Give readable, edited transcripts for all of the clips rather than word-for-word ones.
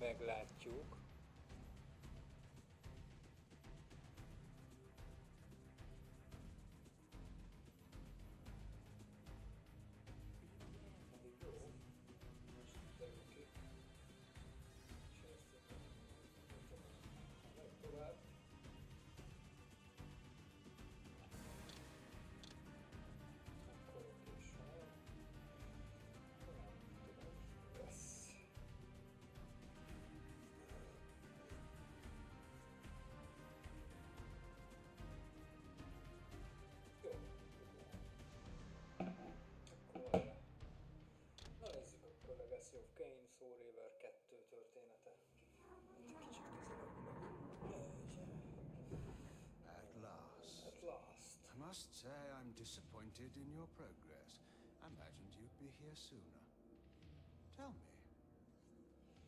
meglátjuk. Kain, Reaver 2 története. Kicsit közelebb meg. At last. At last. I must say I'm disappointed in your progress. I imagined you'd be here sooner. Tell me,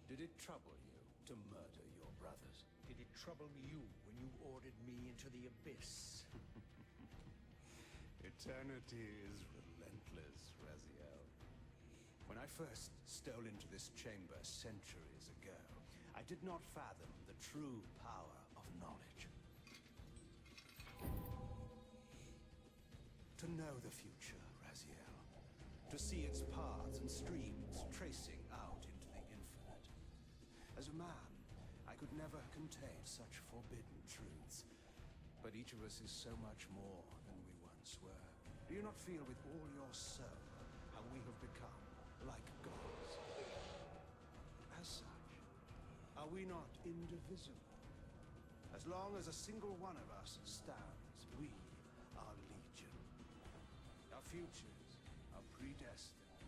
did it trouble you to murder your brothers? Did it trouble you when you ordered me into the abyss? Eternity is relentless, Raziel. When I first stole into this chamber centuries ago, I did not fathom the true power of knowledge. To know the future, Raziel. To see its paths and streams tracing out into the infinite. As a man, I could never contain such forbidden truths. But each of us is so much more than we once were. Do you not feel with all your soul how we have become like gods? As such, are we not indivisible? As long as a single one of us stands, we are legion. Our futures are predestined.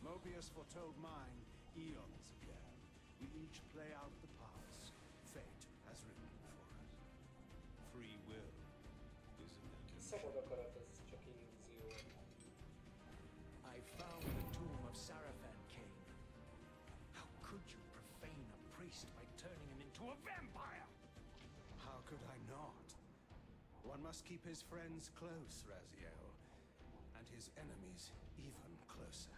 Mobius foretold mine eons ago. We each play out the parts fate has written for us. Free will is an illusion. Szabad akarat, ez csak illúzió. I found the tomb of Sarafan, Kain. How could you profane a priest by turning him into a vampire? How could I not? One must keep his friends close, Raziel, and his enemies even closer.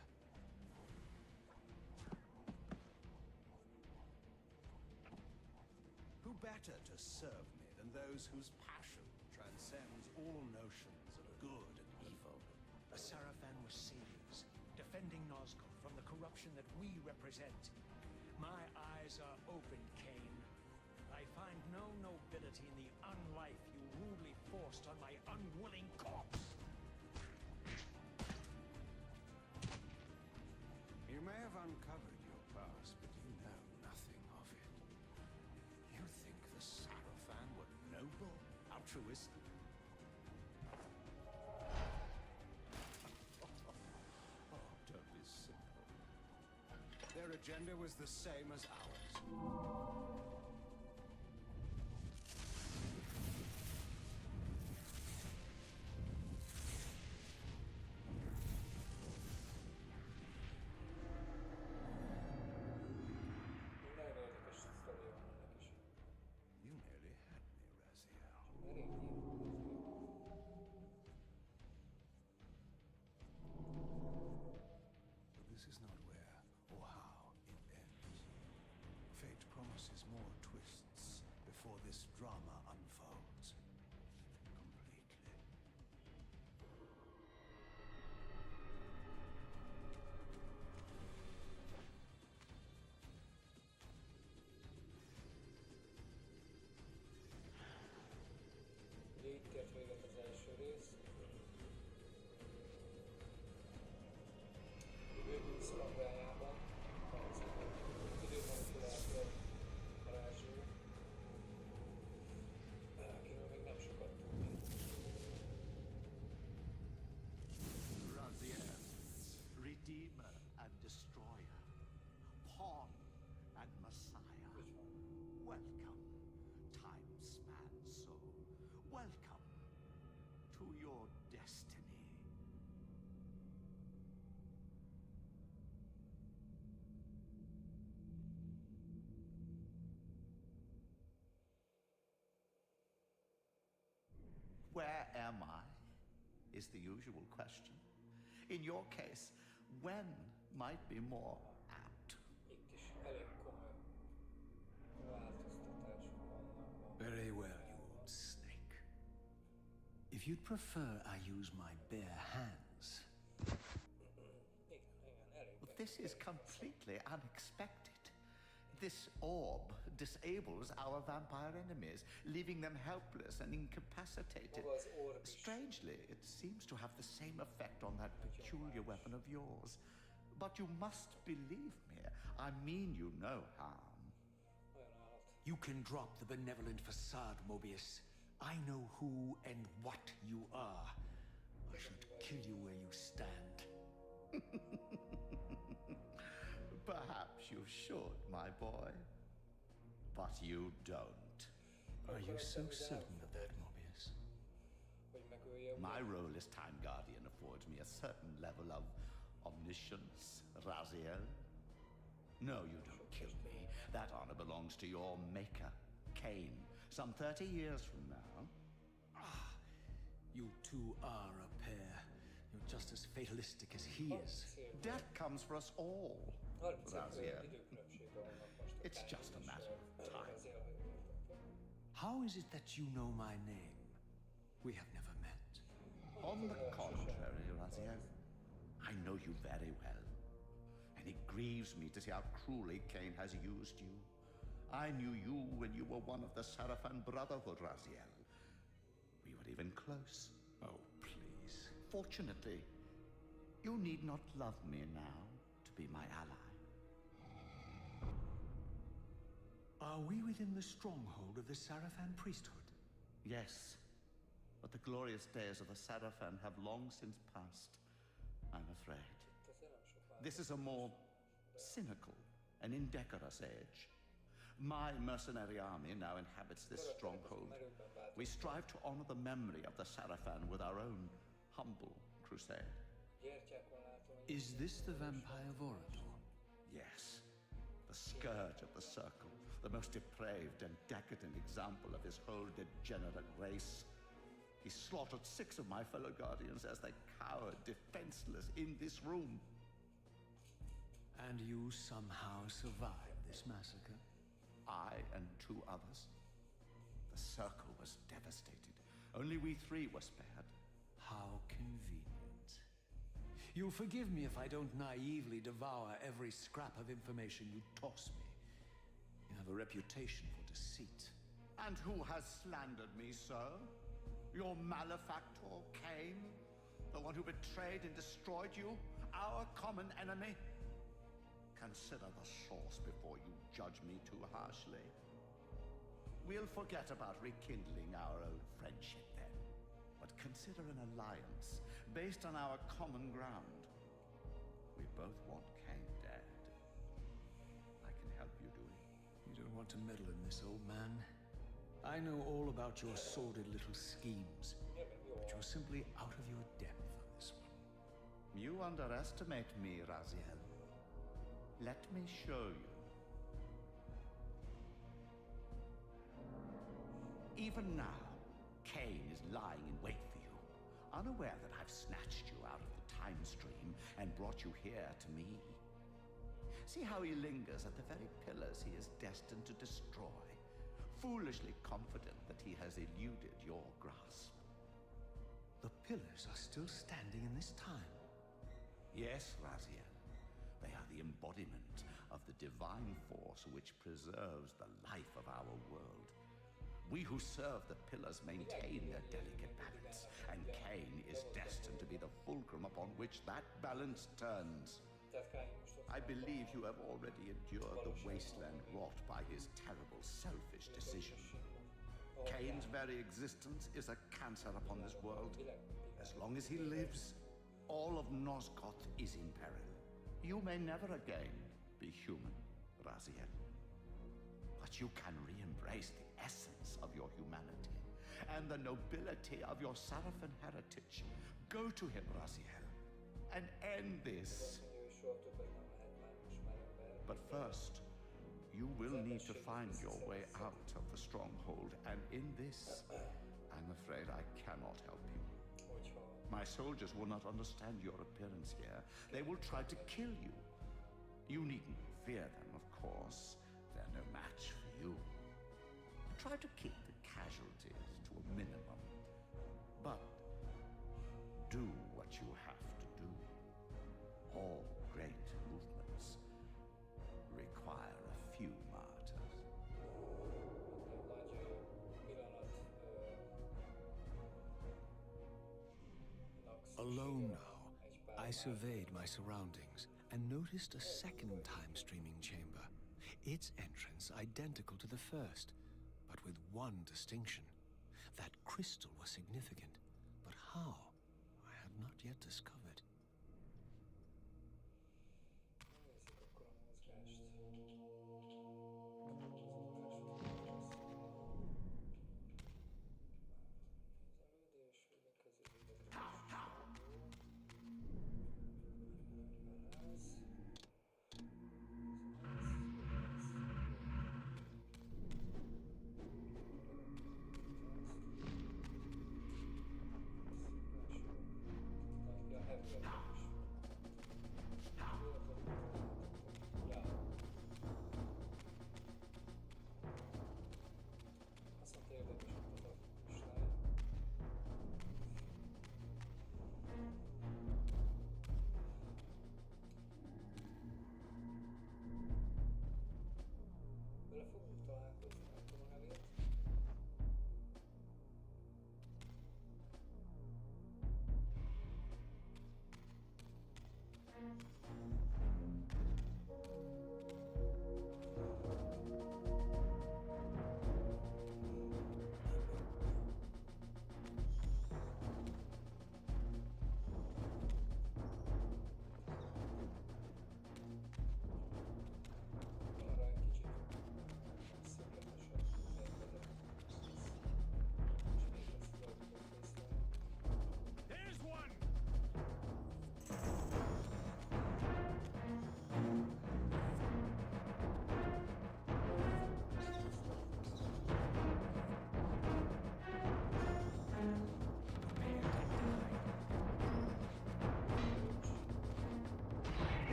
Who better to serve me than those whose passion transcends all notions of good and evil? The Sarafan were saviors, defending Nazgûl from the corruption that we represent. My eyes are open, Kain. I find no nobility in the unlife you rudely forced on my unwilling corpse. You may have uncovered your past, but you know nothing of it. You think the Sarafan were noble, altruistic? Oh, don't be simple. Their agenda was the same as ours. You nearly had me, Raziel. But this is not where or how it ends. Fate promises more twists before this drama unfolds completely. Itt ért véget az első rész. Időbűn szalaggájában, időmanipulátor varázsló, akiről még nem sokat tudni. Raziel, Redeemer and Destroyer, Pawn and Messiah. Welcome, time-span soul. Welcome to your destiny. Where am I? Is the usual question. In your case, when might be more apt. Itt is elég komoly If you'd prefer I use my bare hands. Igen, elég. Well, this is completely unexpected. This orb disables our vampire enemies, leaving them helpless and incapacitated. Maga az orb is. Strangely, it seems to have the same effect on that peculiar weapon of yours. But you must believe me. I mean you no harm. Olyan állat. You can drop the benevolent facade, Mobius. I know who and what you are. I should kill you where you stand. Perhaps you should, my boy. But you don't. Are you so certain of that, Mobius? Hogy megölje. My role as Time Guardian affords me a certain level of omniscience, Raziel. No, you don't kill me. That honor belongs to your maker, Kain, some 30 years from now. You two are a pair. You're just as fatalistic as he is. Death comes for us all, 30 Raziel. időkülönbsége vannak most. It's just a matter of time. How is it that you know my name? We have never met. On the contrary, Raziel, I know you very well. And it grieves me to see how cruelly Kain has used you. I knew you when you were one of the Sarafan Brotherhood, Raziel. We were even close. Oh, please. Fortunately, you need not love me now to be my ally. Are we within the stronghold of the Sarafan priesthood? Yes, but the glorious days of the Sarafan have long since passed, I'm afraid. This is a more cynical and indecorous age. My mercenary army now inhabits this stronghold. We strive to honor the memory of the Sarafan with our own humble crusade. Is this the vampire Vorador? Yes, the scourge of the Circle, the most depraved and decadent example of his whole degenerate race. He slaughtered 6 of my fellow Guardians as they cowered defenseless in this room. And you somehow survived this massacre? I and 2 others. The Circle was devastated. Only we 3 were spared. How convenient. You'll forgive me if I don't naively devour every scrap of information you toss me. You have a reputation for deceit. And who has slandered me, sir? Your malefactor, Kain? The one who betrayed and destroyed you? Our common enemy? Consider the source before you judge me too harshly. We'll forget about rekindling our old friendship then. But consider an alliance based on our common ground. We both want Kain dead. I can help you do it. You don't want to meddle in this, old man. I know all about your sordid little schemes, but you're simply out of your depth on this one. You underestimate me, Raziel. Let me show you. Even now, Kain is lying in wait for you, unaware that I've snatched you out of the time stream and brought you here to me. See how he lingers at the very pillars he is destined to destroy, foolishly confident that he has eluded your grasp. The pillars are still standing in this time. Yes, Raziel. They are the embodiment of the divine force which preserves the life of our world. We who serve the pillars maintain their delicate balance, and Kain is destined to be the fulcrum upon which that balance turns. I believe you have already endured the wasteland wrought by his terrible, selfish decision. Kain's very existence is a cancer upon this world. As long as he lives, all of Nosgoth is in peril. You may never again be human, Raziel. But you can re-embrace the essence of your humanity and the nobility of your Sarafan heritage. Go to him, Raziel, and end this. But first, you will need to find your way out of the stronghold, and in this, I'm afraid I cannot help you. My soldiers will not understand your appearance here. They will try to kill you. You needn't fear them, of course. They're no match for you. Try to keep the casualties to a minimum. But Do what you have to do. All great movements require a few martyrs. Alone now, I surveyed my surroundings and noticed a second time-streaming chamber. Its entrance identical to the first, but with one distinction. That crystal was significant, but how? I had not yet discovered.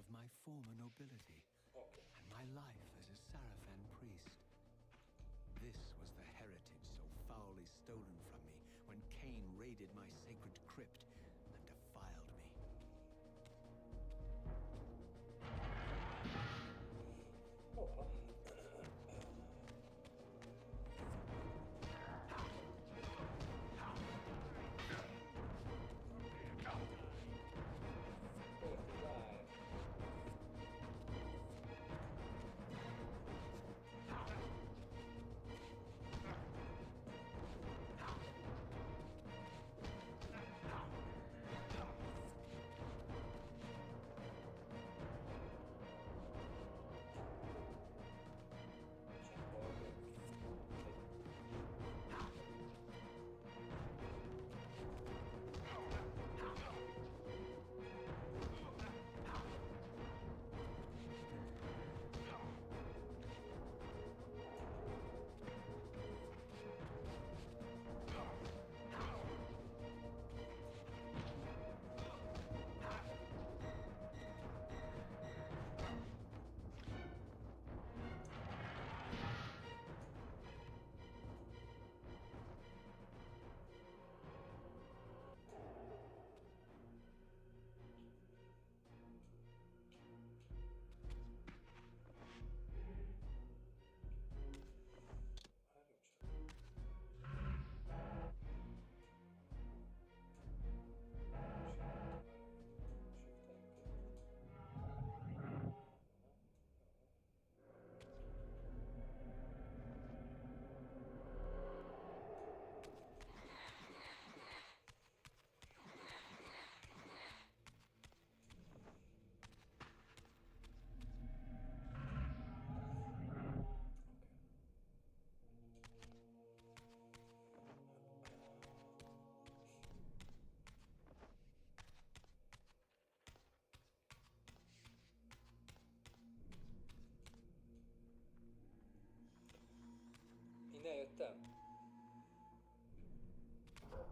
of my former nobility Oké. and my life as a Sarafan priest. This was the heritage so foully stolen from me when Kain raided my sacred crypt and defiled me. Hova? Forty-five. Innen jöttem? Akkor...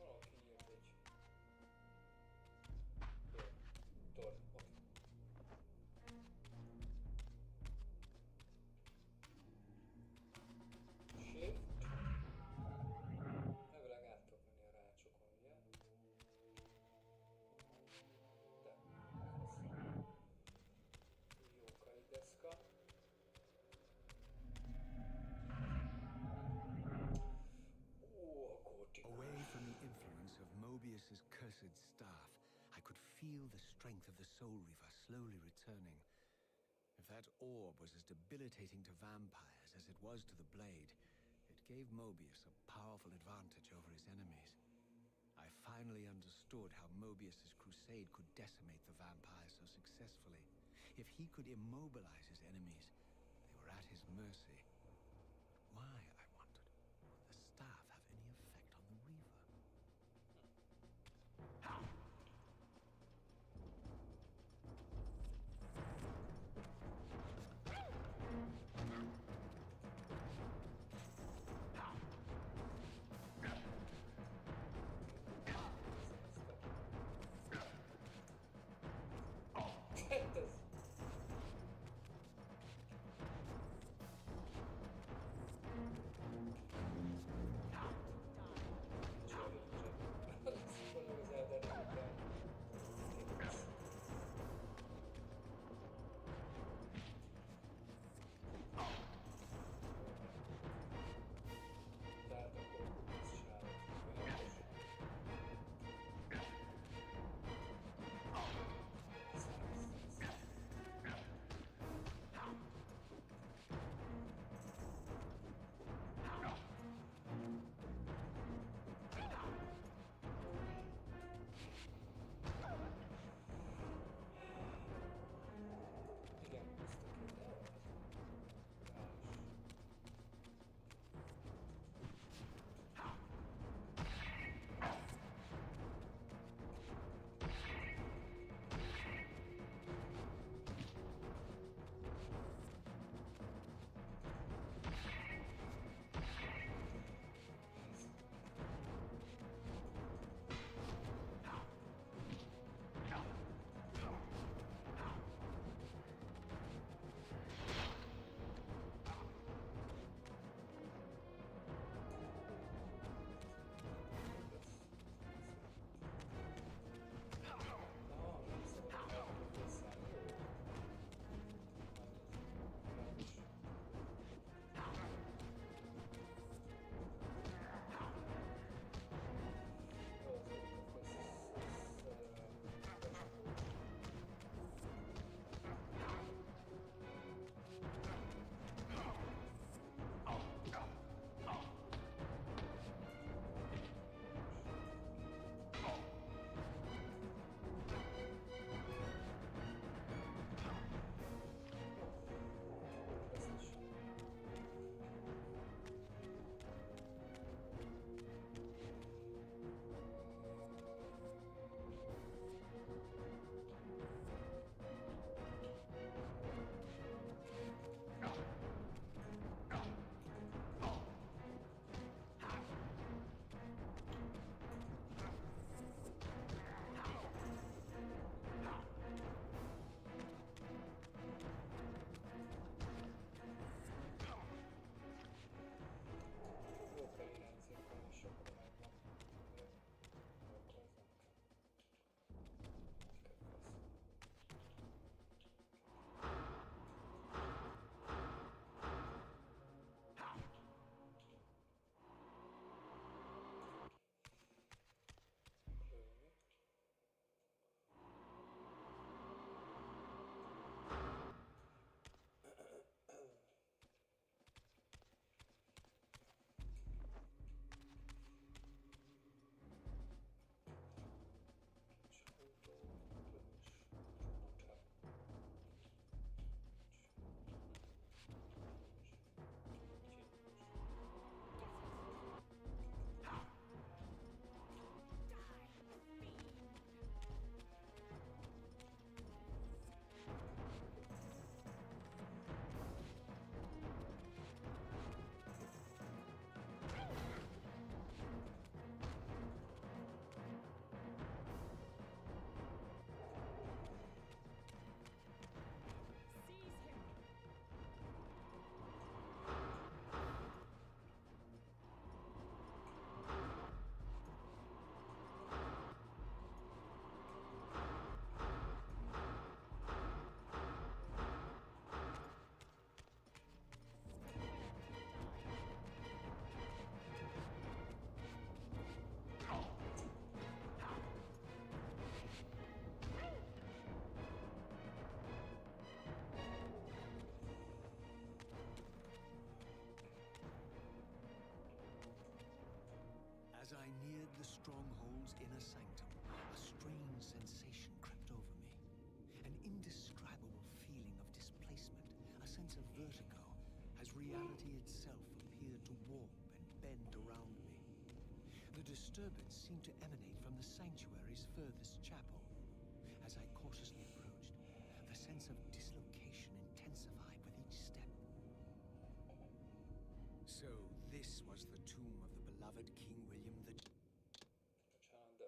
Valaki írt egy... Tor, oké. Shift. Elvileg át tudok menni a rácsokon, ugye? De, hosszan. Jókai deszka. Ó, a gótika. Away from the influence of Mobius's cursed staff, I could feel the strength of the Soul Reaver slowly returning. If that orb was as debilitating to vampires as it was to the blade, it gave Mobius a powerful advantage over his enemies. I finally understood how Mobius's crusade could decimate the vampires so successfully. If he could immobilize his enemies, they were at his mercy. Why, I wondered, would the staff have any effect on the Reaver? Ez. As I neared the stronghold's inner sanctum, a strange sensation crept over me. An indescribable feeling of displacement, a sense of vertigo, as reality itself appeared to warp and bend around me. The disturbance seemed to emanate from the sanctuary's furthest chapel. As I cautiously approached, the sense of dislocation intensified with each step. So this was the tomb of the beloved King William the... Bocsánat, de...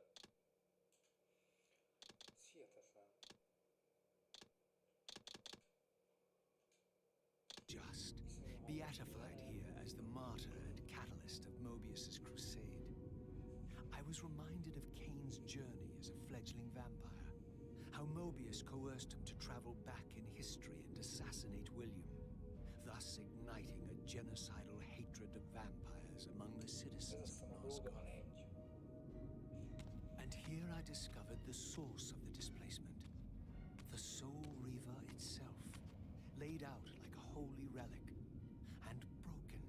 Ez hihetetlen. Just, beatified here as the martyr and catalyst of Mobius's crusade. I was reminded of Kain's journey as a fledgling vampire, how Mobius coerced him to travel back in history and assassinate William, thus igniting a genocidal hatred of vampires among the Ez citizens aztán of a Nosgoth. dolga, van egy. And here I discovered the source of the displacement. The Soul Reaver itself, laid out like a holy relic, and broken,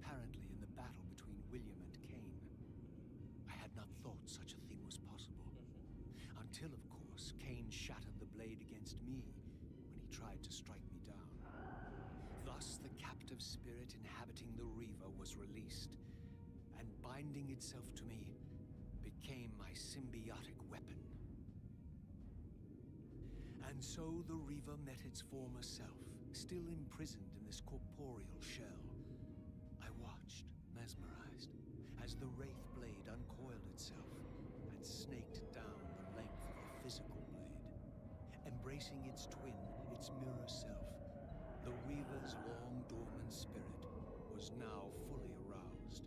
apparently in the battle between William and Kain. I had not thought such a thing was possible. Until, of course, Kain shattered the blade against me when he tried to strike me down. Thus, the captive spirit inhabiting the Reaver was released, and binding itself to me, became my symbiotic weapon. And so the Reaver met its former self, still imprisoned in this corporeal shell. I watched, mesmerized, as the Wraith blade uncoiled itself and snaked down the length of the physical blade. Embracing its twin, its mirror self, the Reaver's long-dormant spirit was now fully aroused.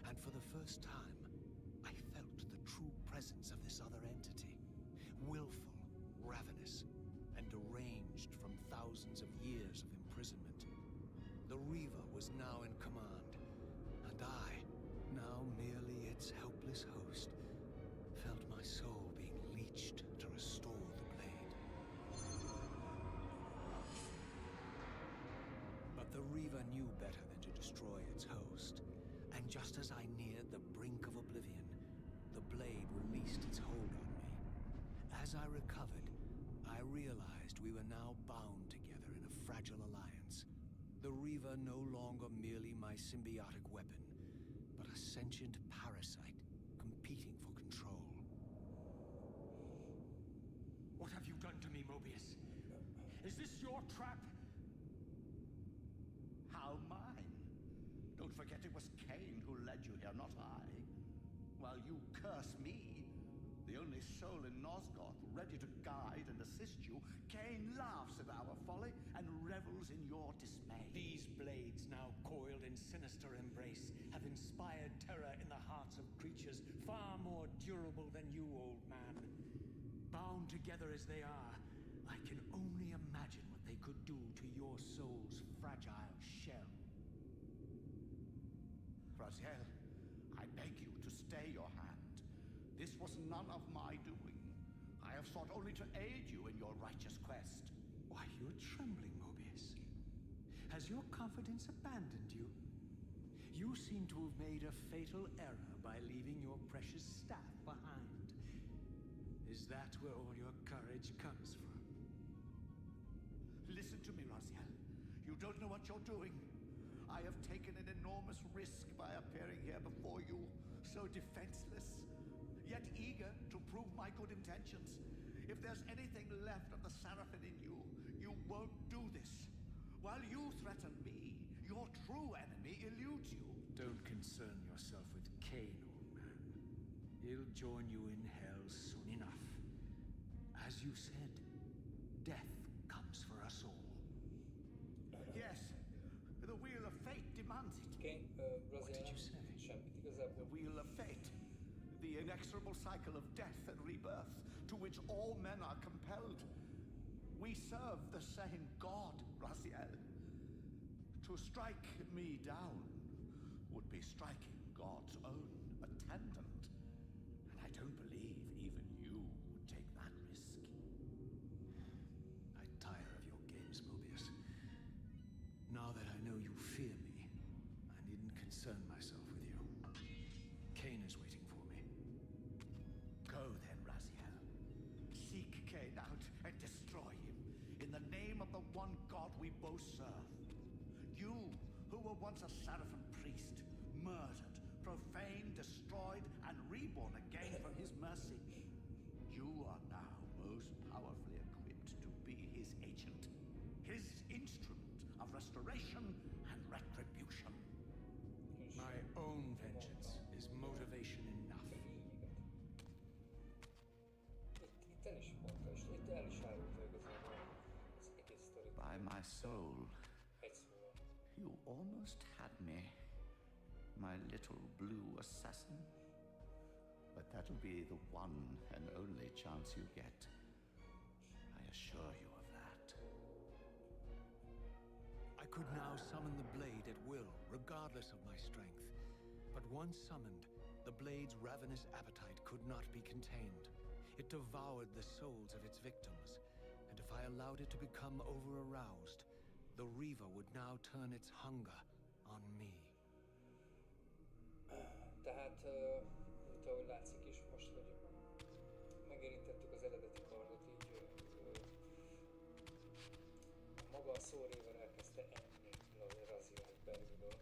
And for the first time, I felt the true presence of this other entity. Willful, ravenous, and deranged from thousands of years of imprisonment. The Reaver was now in command, and I, now merely its helpless host, felt my soul being leached to restore the blade. But the Reaver knew better than to destroy its host, and just as I neared the brink of oblivion, the blade released its hold on me. As I recovered, I realized we were now bound together in a fragile alliance. The Reaver no longer merely my symbiotic weapon, but a sentient parasite competing for control. What have you done to me, Mobius? Is this your trap? How mine? Don't forget it was Kain who led you here, not I. While you curse me, the only soul in Nosgoth ready to guide and assist you, Kain laughs at our folly and revels in your dismay. These blades, now coiled in sinister embrace, have inspired terror in the hearts of creatures far more durable than you, old man. Bound together as they are, I can only imagine what they could do to your soul's fragile shell. Raziel, I beg you to stay your hand. This was none of my doing. I have sought only to aid you in your righteous quest. Why, you're trembling, Mobius. Has your confidence abandoned you? You seem to have made a fatal error by leaving your precious staff behind. Is that where all your courage comes from? Listen to me, Raziel. You don't know what you're doing. I have taken an enormous risk by appearing here before you, so defenseless, yet eager to prove my good intentions. If there's anything left of the Seraphim in you, you won't do this. While you threaten me, your true enemy eludes you. Don't concern yourself with Kain, old man. He'll join you in hell soon enough. As you said, death comes for us all. Yes, the wheel of fate demands it. Kain, What did you say? Semmit The igazából. wheel of fate. The inexorable cycle of death and rebirth to which all men are compelled. We serve the same God, Raziel. To strike me down would be striking God's own attendant. And I don't believe even you would take that risk. I tire of your games, Mobius. Now that I know you fear me, I needn't concern myself with you. Kain we both serve. You, who were once a Seraphim priest, murdered, profaned, destroyed, and reborn again from his mercy. You are now most powerfully equipped to be his agent, his instrument of restoration and retribution. My own vengeance is motivation enough. Itt el is mondta, és itt el is árulta igazából az egész sztorit. By my soul, Egy szóval. you almost had me, my little blue assassin. But that'll be the one and only chance you get. I assure you of that. I could now summon the blade at will, regardless of my strength. But once summoned, the blade's ravenous appetite could not be contained. It devoured the souls of its victims, and if I allowed it to become over-aroused, the Reaver would now turn its hunger on me. Tehát, mint ahogy látszik is most, hogy megérintettük az eredeti kardot, így maga a Reaver elkezdte enni Razielt belülről.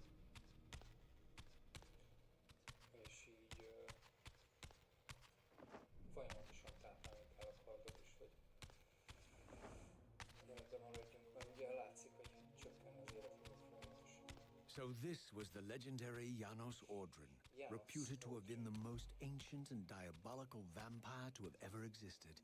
És így folyamatosan táplálni kell a kardot is, hogy életben maradjunk, mert ugye látszik, hogy csökken az életünk folyamatosan. So this was the legendary Janos Ordrin, reputed to have been the most ancient and diabolical vampire to have ever existed.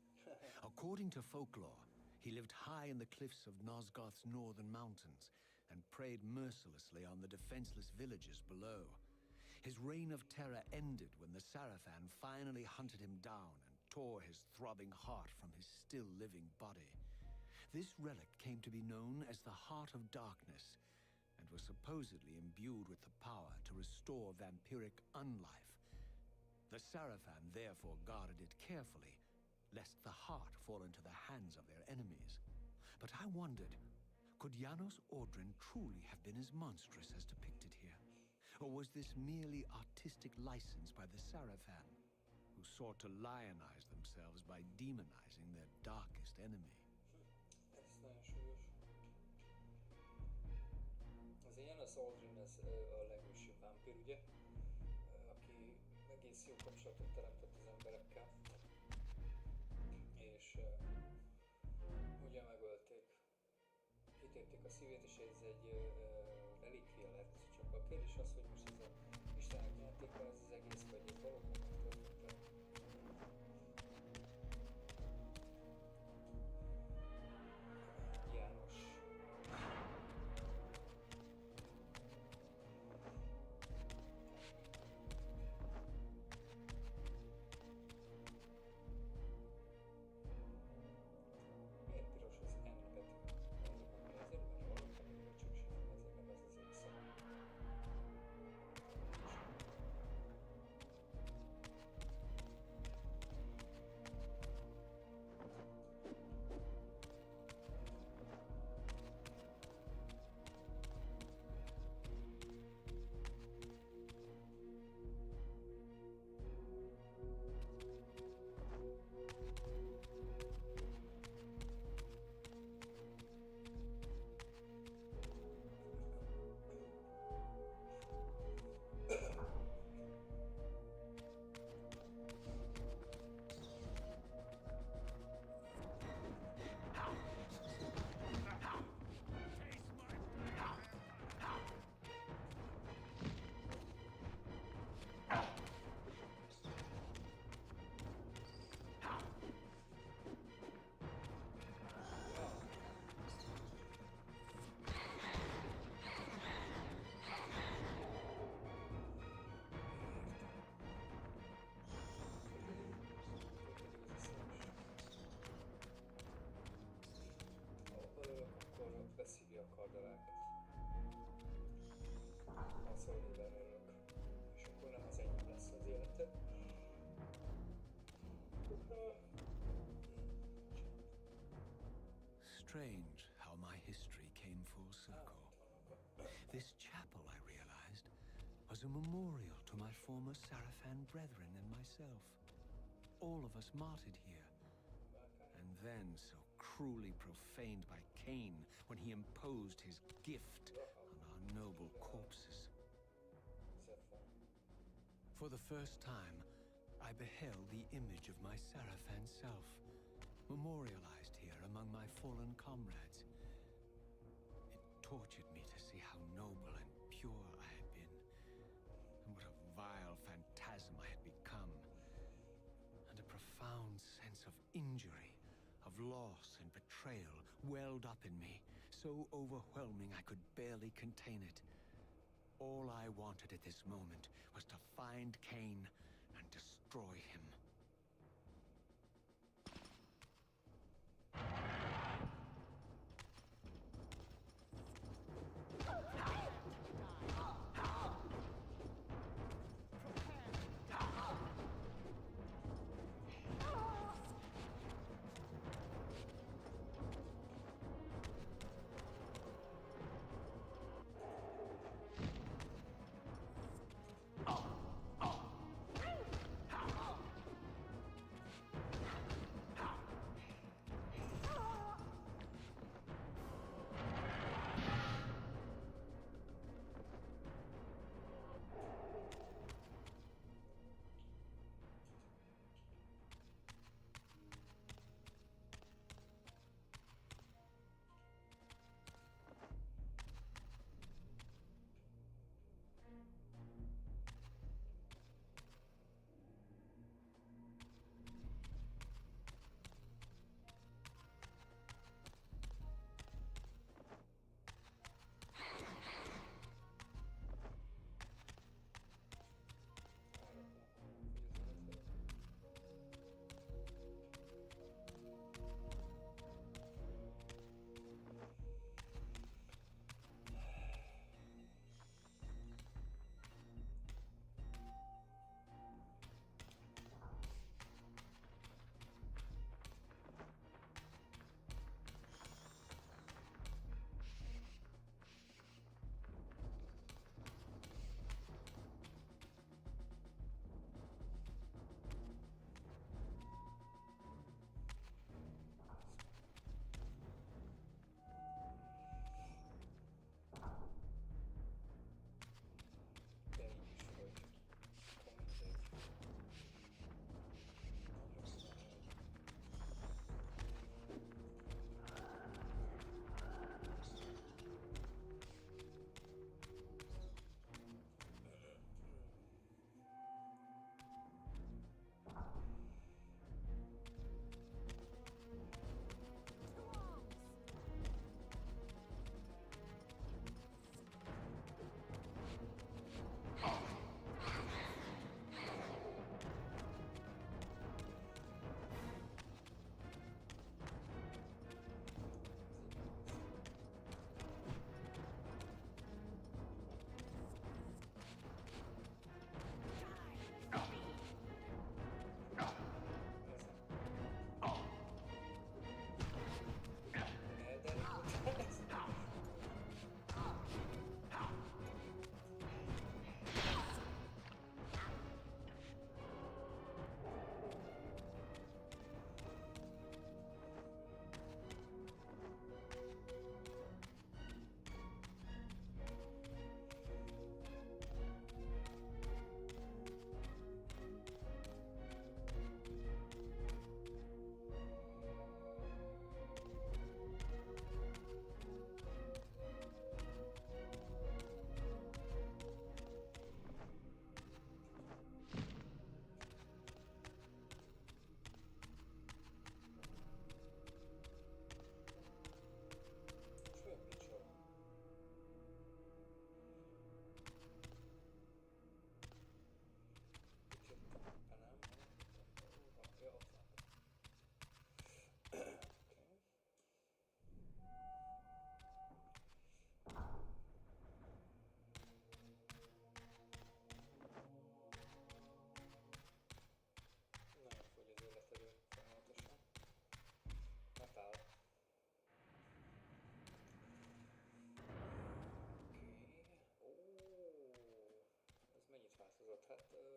According to folklore, he lived high in the cliffs of Nosgoth's northern mountains and preyed mercilessly on the defenseless villages below. His reign of terror ended when the Sarafan finally hunted him down and tore his throbbing heart from his still-living body. This relic came to be known as the Heart of Darkness, and was supposedly imbued with the power to restore vampiric unlife. The Sarafan therefore guarded it carefully, lest the heart fall into the hands of their enemies. But I wondered, could Janos Ordrin truly have been as monstrous as depicted here? Or was this merely artistic license by the Sarafan, who sought to lionize themselves by demonizing their darkest enemy? Ez nagyon súlyos. Az Janos Ordrin ez a legősibb vámpír, ugye? Aki egész jó kapcsolatot teremtett az emberekkel. És ugye megölték. Kitépték a szívét, és ez egy relikvia lett. Csak a kérdés az, hogy most ez a Istenek nyerték el ez az egész, vagy ez valóban megtörtént. János. Miért piros az N betű? Azért, mert valóban még csak sem ezért nem ez az éjszaka. Akkor beszívja a kardalákat. A Reaver örök. És akkor nem az enyém lesz az élete. Strange how my history came full circle. This chapel, I realized, was a memorial to my former Sarafan brethren and myself. All of us martyred here. And then, so cruelly profaned by Kain when he imposed his gift on our noble corpses. For the first time, I beheld the image of my Seraphan self, memorialized here among my fallen comrades. It tortured me to see how noble and pure I had been, and what a vile phantasm I had become. And a profound sense of injury, of loss and betrayal welled up in me, so overwhelming I could barely contain it. All I wanted at this moment was to find Kain and destroy him.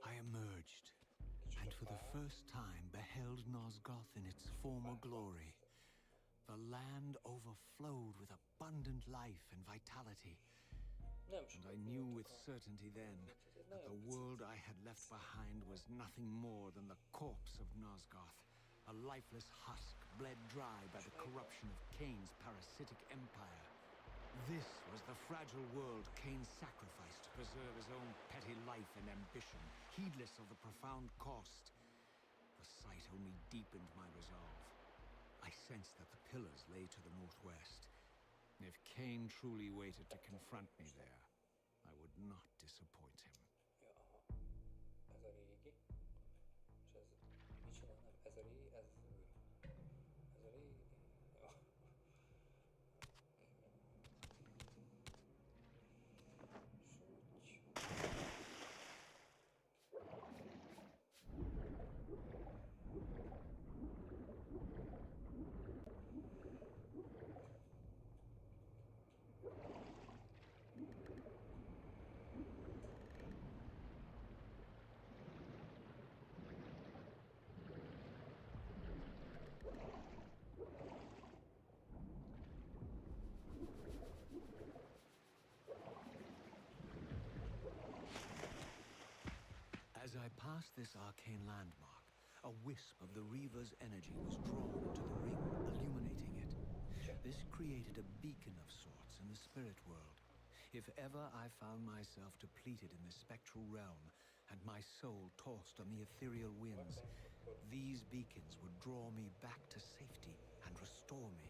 I emerged, and for the first time beheld Nosgoth in its former glory. The land overflowed with abundant life and vitality. Nem And sokat I knew with voltak a... certainty then Ez egy that the nagyon world picit. I had left behind was nothing more than the corpse of Nosgoth, a lifeless husk bled dry by the corruption of Kain's parasitic empire. This was the fragile world Kain sacrificed to preserve his own petty life and ambition, heedless of the profound cost. The sight only deepened my resolve. I sensed that the pillars lay to the northwest. If Kain truly waited to confront me there, I would not disappoint him. Ja, aha. Ez a régi. És ez... Micsoda, nem? Ez a régi, ez az új. Ez a régi... Ja. Súgy. As I passed this arcane landmark, a wisp of the Reaver's energy was drawn into the ring, illuminating it. This created a beacon of sorts in the spirit world. If ever I found myself depleted in the spectral realm, and my soul tossed on the ethereal winds, these beacons would draw me back to safety and restore me.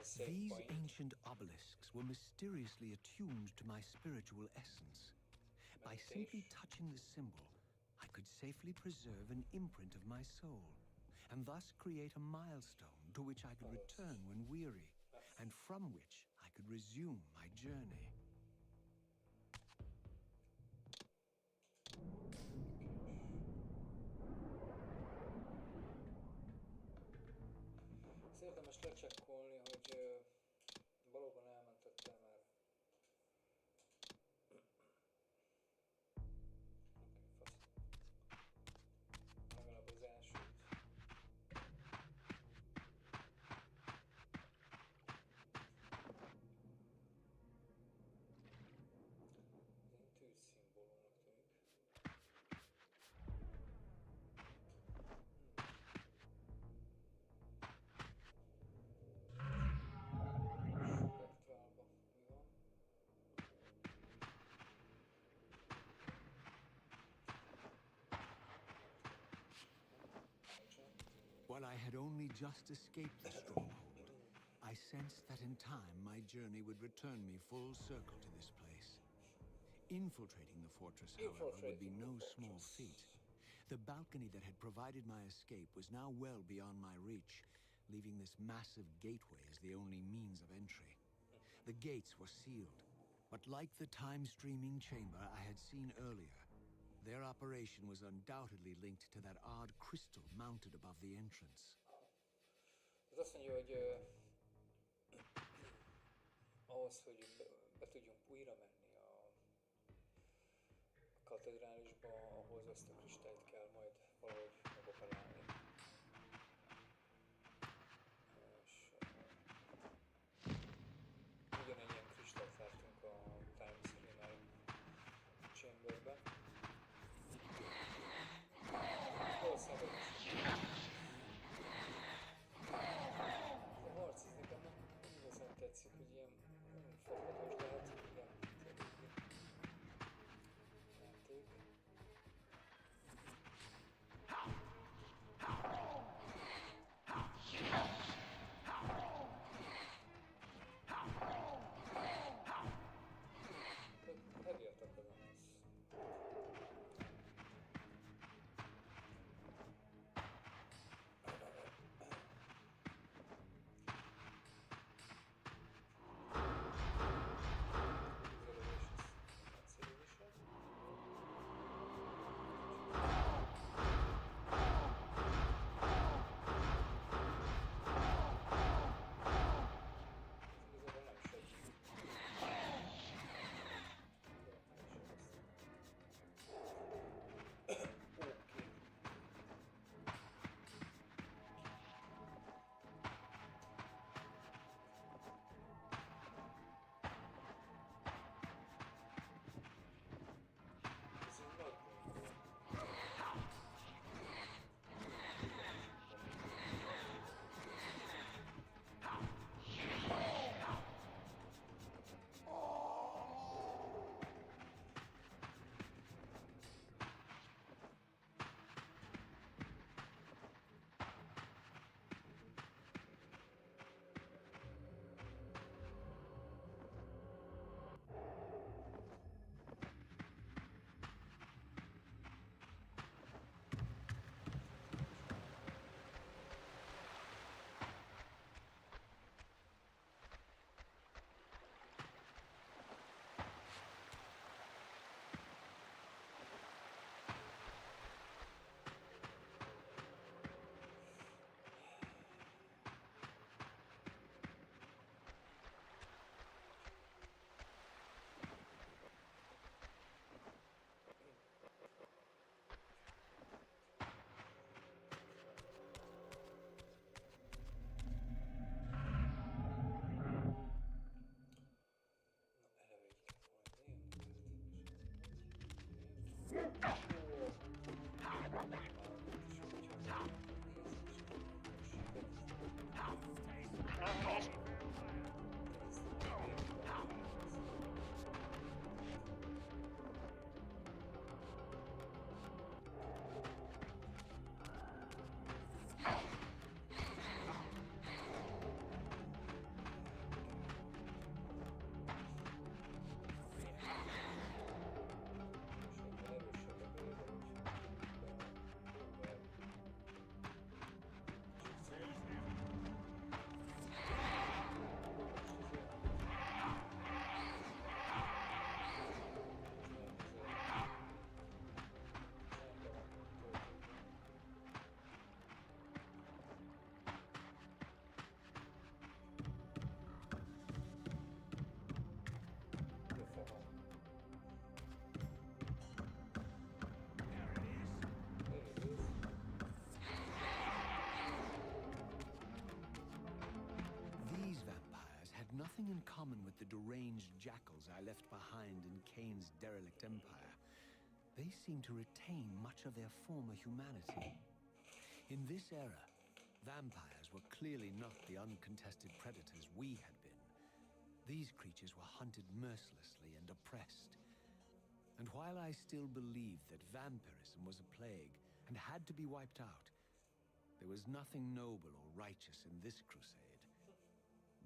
Save These point. ancient obelisks were mysteriously attuned to my spiritual essence. By simply touching the symbol, I could safely preserve an imprint of my soul, and thus create a milestone to which I could return when weary, and from which I could resume my journey. Ez érdemes lecsekkolni, hogy valóban elmentettem már. Oké, fasz. Legalább az elsőt. Ez egy tűzszimbólumnak tűnik. Spektrálba mi van? While I had only just escaped the stronghold, I sensed that in time my journey would return me full circle to this place. Infiltrating the fortress, however, would be no small feat. The balcony that had provided my escape was now well beyond my reach, leaving this massive gateway as the only means of entry. The gates were sealed, but like the time-streaming chamber I had seen earlier, their operation was undoubtedly linked to that odd crystal mounted above the entrance. Ez azt mondja, hogy ahhoz, hogy be tudjunk újra menni a katedrálisba, ahhoz ezt a kristályt kell majd valahogy megoperálni. És ugyanennyien kristályt láttunk a Time Screamer Chamberben. Valószínűleg a harc ez nekem nem igazán tetszik, hogy ilyen nagyon fokozatos, de hát igen, játék. Heavy attack az nem lesz. Nothing in common with the deranged jackals I left behind in Kain's derelict empire. They seem to retain much of their former humanity. In this era, vampires were clearly not the uncontested predators we had been. These creatures were hunted mercilessly and oppressed. And while I still believed that vampirism was a plague and had to be wiped out, there was nothing noble or righteous in this crusade.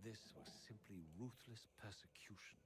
This was simply ruthless persecution.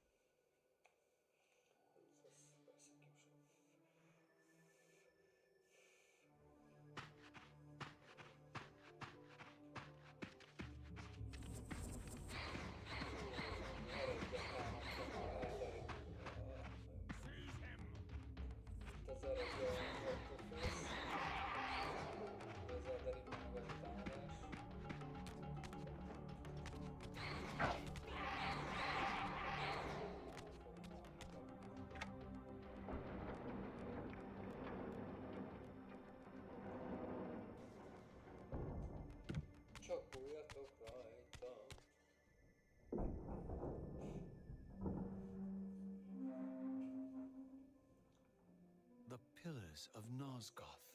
pillars of Nosgoth,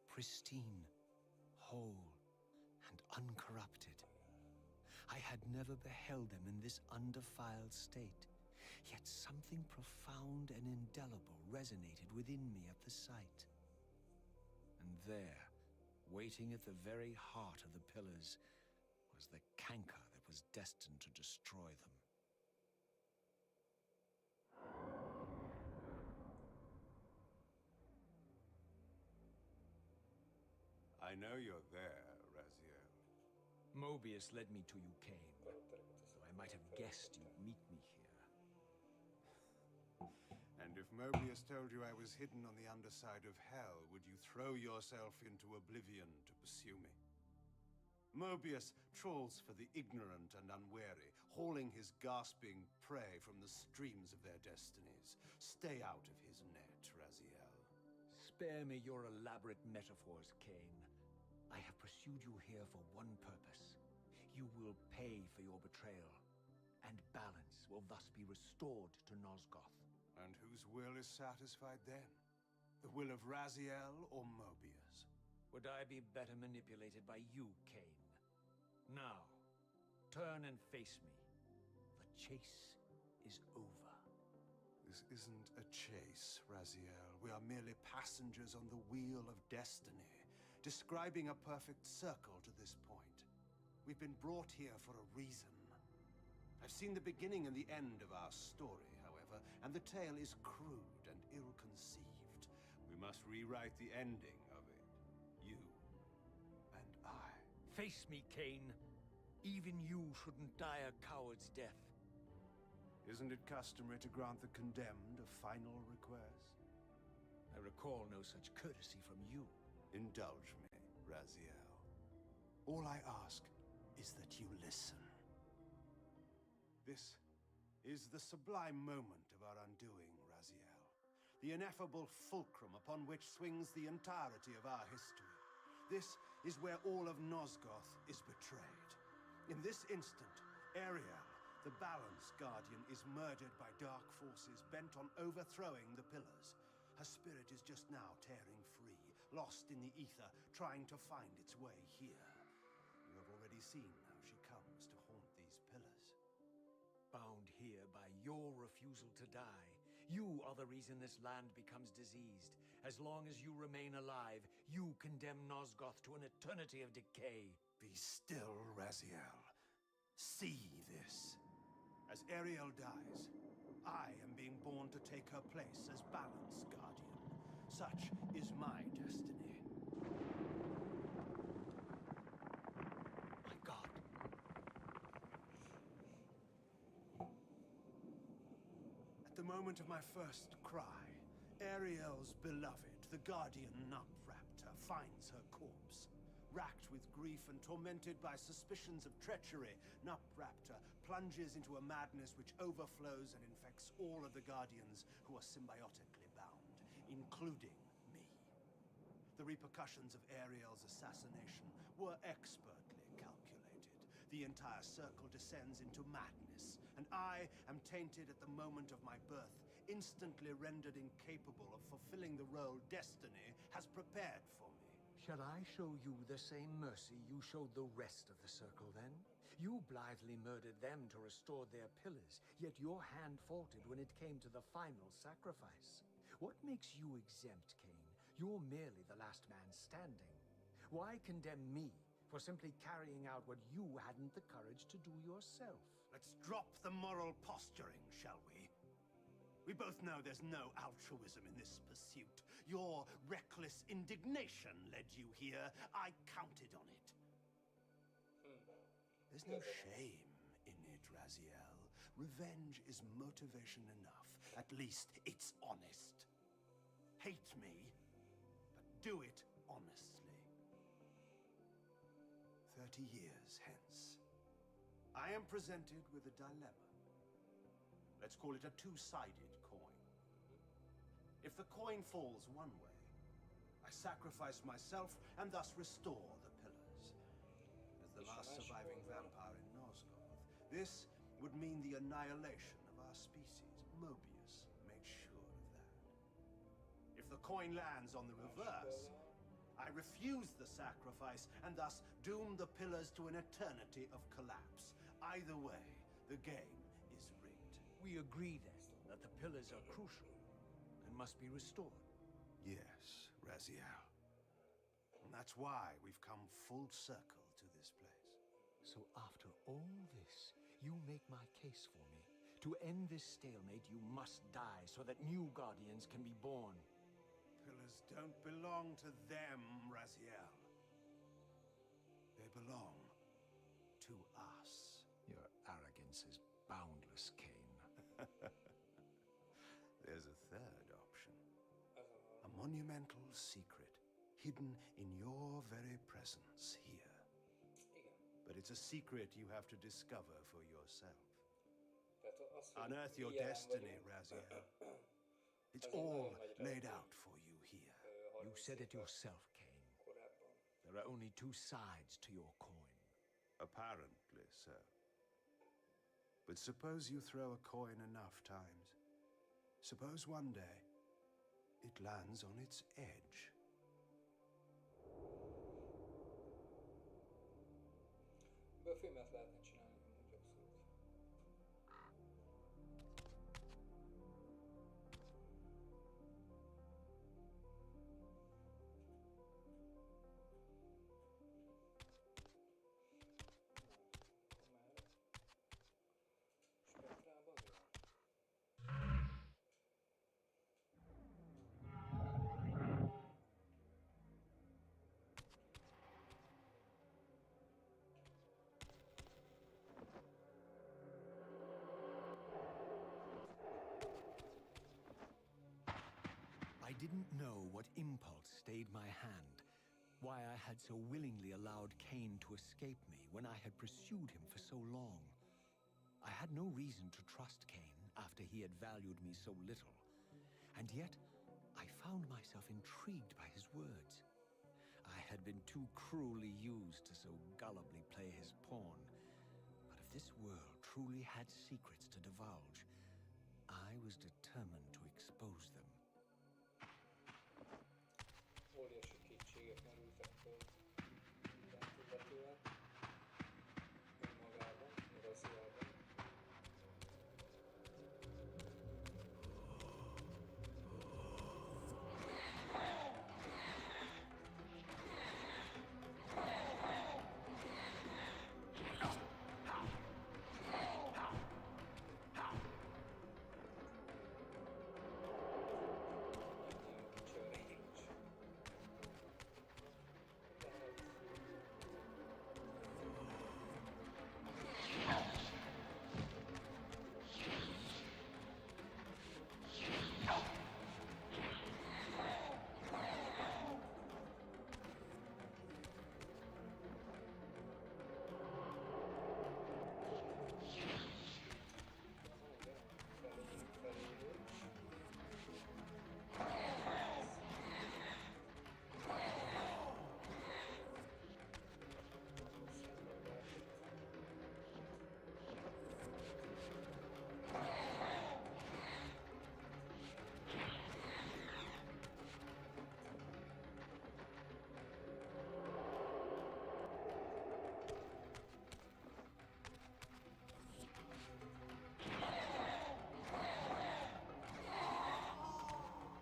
pristine, whole, and uncorrupted. I had never beheld them in this undefiled state, yet something profound and indelible resonated within me at the sight. And there, waiting at the very heart of the pillars, was the canker that was destined to destroy them. I know you're there, Raziel. Mobius led me to you, Kain, though I might have guessed you'd meet me here. And if Mobius told you I was hidden on the underside of hell, would you throw yourself into oblivion to pursue me? Mobius trawls for the ignorant and unwary, hauling his gasping prey from the streams of their destinies. Stay out of his net, Raziel. Spare me your elaborate metaphors, Kain. I have pursued you here for one purpose. You will pay for your betrayal, and balance will thus be restored to Nosgoth. And whose will is satisfied then? The will of Raziel or Mobius? Would I be better manipulated by you, Kain? Now, turn and face me. The chase is over. This isn't a chase, Raziel. We are merely passengers on the wheel of destiny, describing a perfect circle to this point. We've been brought here for a reason. I've seen the beginning and the end of our story, however, and the tale is crude and ill-conceived. We must rewrite the ending of it. You and I. Face me, Kain. Even you shouldn't die a coward's death. Isn't it customary to grant the condemned a final request? I recall no such courtesy from you. Indulge me, Raziel. All I ask is that you listen. This is the sublime moment of our undoing, Raziel. The ineffable fulcrum upon which swings the entirety of our history. This is where all of Nosgoth is betrayed. In this instant, Ariel, the Balance Guardian, is murdered by dark forces bent on overthrowing the pillars. Her spirit is just now tearing free, lost in the ether, trying to find its way here. You have already seen how she comes to haunt these pillars. Bound here by your refusal to die. You are the reason this land becomes diseased. As long as you remain alive, you condemn Nosgoth to an eternity of decay. Be still, Raziel. See this. As Ariel dies, I am being born to take her place as Balance Guardian. Such is my destiny. My God. At the moment of my first cry, Ariel's beloved, the Guardian Nupraptor, finds her corpse. Racked with grief and tormented by suspicions of treachery, Nupraptor plunges into a madness which overflows and infects all of the Guardians who are symbiotically bound, including me. The repercussions of Ariel's assassination were expertly calculated. The entire circle descends into madness, and I am tainted at the moment of my birth, instantly rendered incapable of fulfilling the role destiny has prepared for me. Shall I show you the same mercy you showed the rest of the circle, then? You blithely murdered them to restore their pillars, yet your hand faltered when it came to the final sacrifice. What makes you exempt, Kain? You're merely the last man standing. Why condemn me for simply carrying out what you hadn't the courage to do yourself? Let's drop the moral posturing, shall we? We both know there's no altruism in this pursuit. Your reckless indignation led you here. I counted on it. There's no shame in it, Raziel. Revenge is motivation enough. At least it's honest. Hate me, but do it honestly. 30 years hence, I am presented with a dilemma. Let's call it a two-sided coin. If the coin falls one way, I sacrifice myself and thus restore the pillars. As the last surviving vampire in Nosgoth, this would mean the annihilation of our species. Mobius made sure of that. If the the coin lands on the reverse, I refuse the sacrifice and thus doom the pillars to an eternity of collapse. Either way, the game is rigged. We agree then that the pillars are crucial and must be restored. Yes, Raziel. And that's why we've come full circle to this place. So after all this, you make my case for me. To end this stalemate, you must die so that new guardians can be born. Pillars don't belong to them, Raziel. They belong to us. Your arrogance is boundless, Kain. There's a third option. A monumental secret, hidden in your very presence here. But it's a secret you have to discover for yourself. Unearth your destiny, Raziel. It's all laid out for you here. You said it yourself, Kain. There are only two sides to your coin. Apparently so. But suppose you throw a coin enough times. Suppose one day it lands on its edge. A filmet lehetne csinálni, amúgy abszolút. Spektrába van? I didn't know what impulse stayed my hand, why I had so willingly allowed Kain to escape me when I had pursued him for so long. I had no reason to trust Kain after he had valued me so little, and yet I found myself intrigued by his words. I had been too cruelly used to so gullibly play his pawn, but if this world truly had secrets to divulge, I was determined to expose them. Óriási kétségek merültek föl mindent illetően, önmagában, Razielben.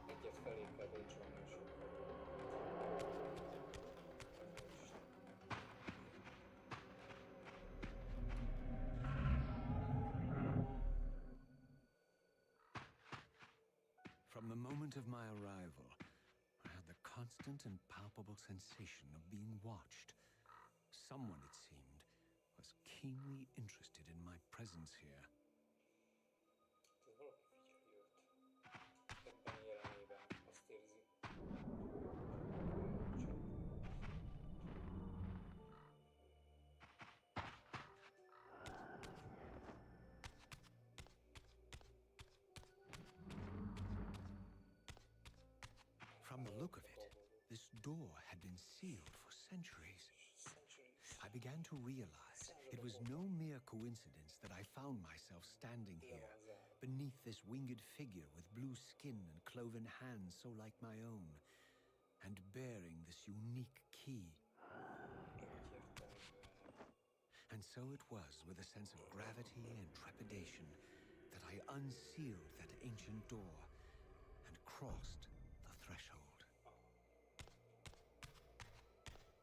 Egyet felé kell lépcsölni sokkal. From the moment of my arrival, I had the constant and palpable sensation of being watched. Someone, it seemed, was keenly interested in my presence here. Ez valaki figyeli őt. Ebben a jelenében azt érzi. From the look of it, this door had been sealed for centuries. I began to realize it was no mere coincidence that I found myself standing Le here, van zárva. beneath this winged figure with blue skin and cloven hands so like my own, and bearing this unique key. Egyértelműen. And so it was with a sense of gravity and trepidation that I unsealed that ancient door and crossed the threshold. Jó.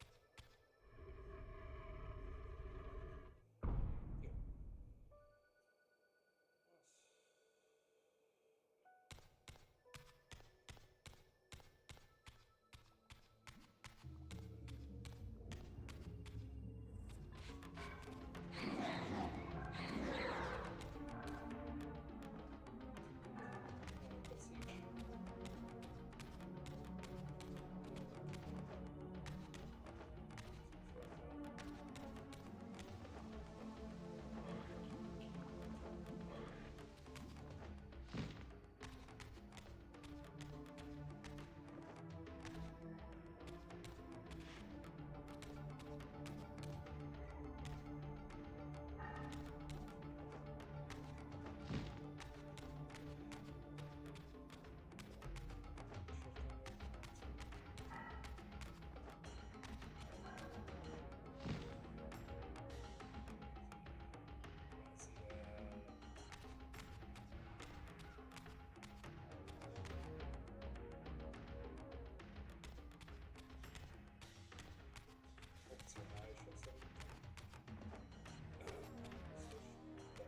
Opcionálisak szerintem. Biztos. De.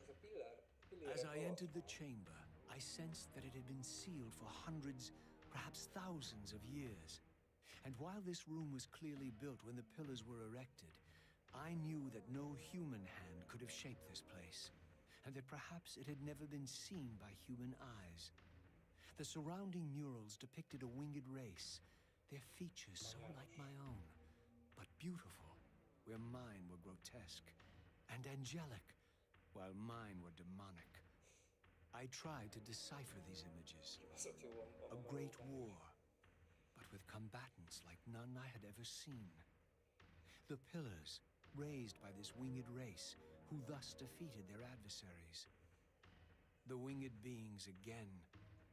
Ez a pillérek As I alatt entered the chamber, I sensed that it had been sealed for hundreds, perhaps thousands of years. And while this room was clearly built when the pillars were erected, I knew that no human hand could have shaped this place, and that perhaps it had never been seen by human eyes. The surrounding murals depicted a winged race, their features so like my own, but beautiful, where mine were grotesque, and angelic, while mine were demonic. I tried to decipher these images. kibaszott jó A great war, but with combatants like none I had ever seen. The pillars, raised by this winged race, who thus defeated their adversaries. The winged beings again,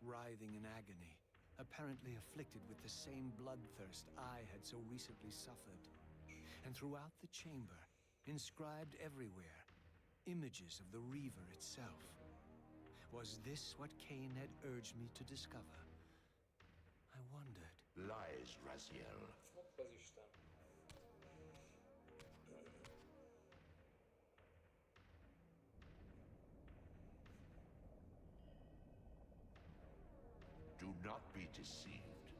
writhing in agony, apparently afflicted with the same bloodthirst I had so recently suffered. And throughout the chamber, inscribed everywhere, images of the Reaver itself. Was this what Kain had urged me to discover? I wondered. Lies, Raziel. Hopp az Isten. Do not be deceived.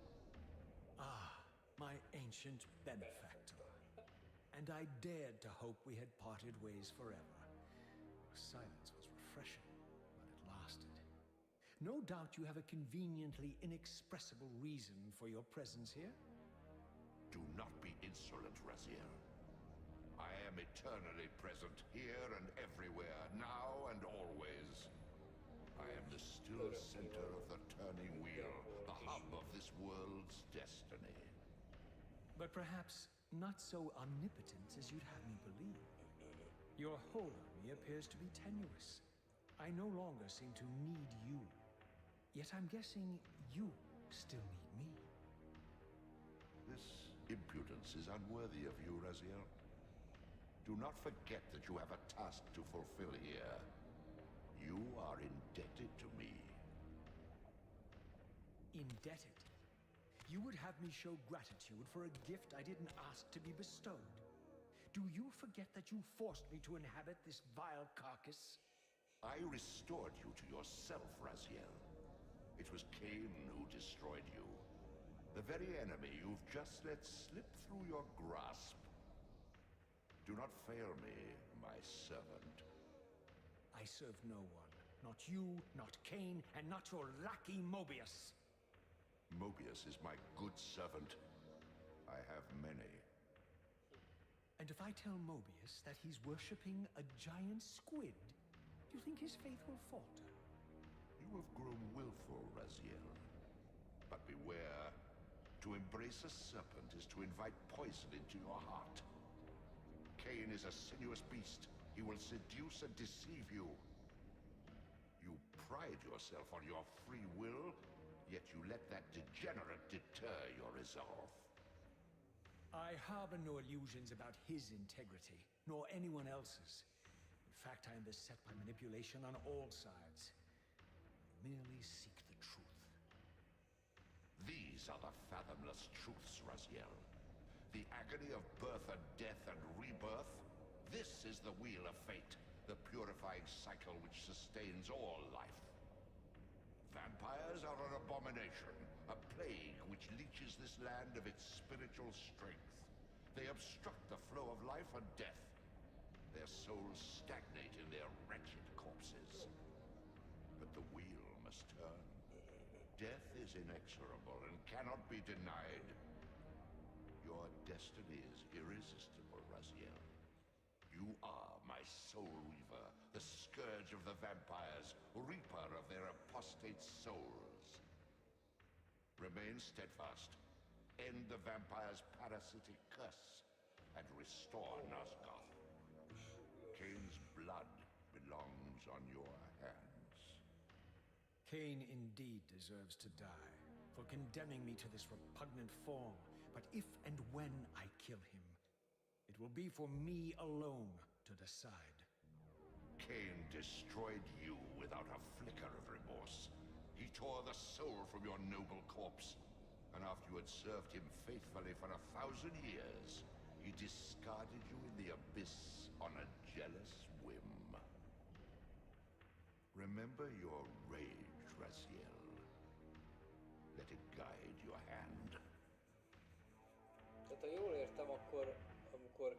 Ah, my ancient benefactor. And I dared to hope we had parted ways forever. Silence was refreshing, but it lasted. No doubt you have a conveniently inexpressible reason for your presence here. Do not be insolent, Raziel. I am eternally present here and everywhere, now and always. I am the still center of the turning wheel, the hub of this world's destiny. But perhaps not so omnipotent as you'd have me believe. Your hold on me appears to be tenuous. I no longer seem to need you. Yet I'm guessing you still need me. This impudence is unworthy of you, Raziel. Do not forget that you have a task to fulfill here. You are indebted to me. Indebted? You would have me show gratitude for a gift I didn't ask to be bestowed. Do you forget that you forced me to inhabit this vile carcass? I restored you to yourself, Raziel. It was Kain who destroyed you. The very enemy you've just let slip through your grasp. Do not fail me, my servant. I serve no one. Not you, not Kain, and not your lackey Mobius. Mobius is my good servant. I have many. And if I tell Mobius that he's worshipping a giant squid, do you think his faith will falter? You have grown willful, Raziel. But beware. To To embrace a serpent is to invite poison into your heart. Kain is a sinuous beast. He will seduce and deceive you. You pride yourself on your free will, yet you let that degenerate deter your resolve. I harbor no illusions about his integrity, nor anyone else's. In fact, I am beset by manipulation on all sides. I merely seek the truth. These are the fathomless truths, Raziel. The agony of birth and death and rebirth. This is the wheel of fate, the purifying cycle which sustains all life. Vampires are an abomination, a plague which leeches this land of its spiritual strength. They obstruct the flow of life and death. Their souls stagnate in their wretched corpses. But the wheel must turn. Death is inexorable and cannot be denied. Your destiny is irresistible, Raziel. You are my soul weaver, the scourge of the vampires, reaper of their apostate souls. Remain steadfast. End the vampire's parasitic curse and restore Nosgoth. Kain's blood belongs on your hands. Kain indeed deserves to die for condemning me to this repugnant form. But if and when I kill him, it will be for me alone to decide. Kain destroyed you without a flicker of remorse. He tore the soul from your noble corpse. And after you had served him faithfully for 1,000 years, he discarded you in the abyss on a jealous whim. Remember your rage, Raziel. Let it guide your hand. Tehát ha jól értem, akkor amikor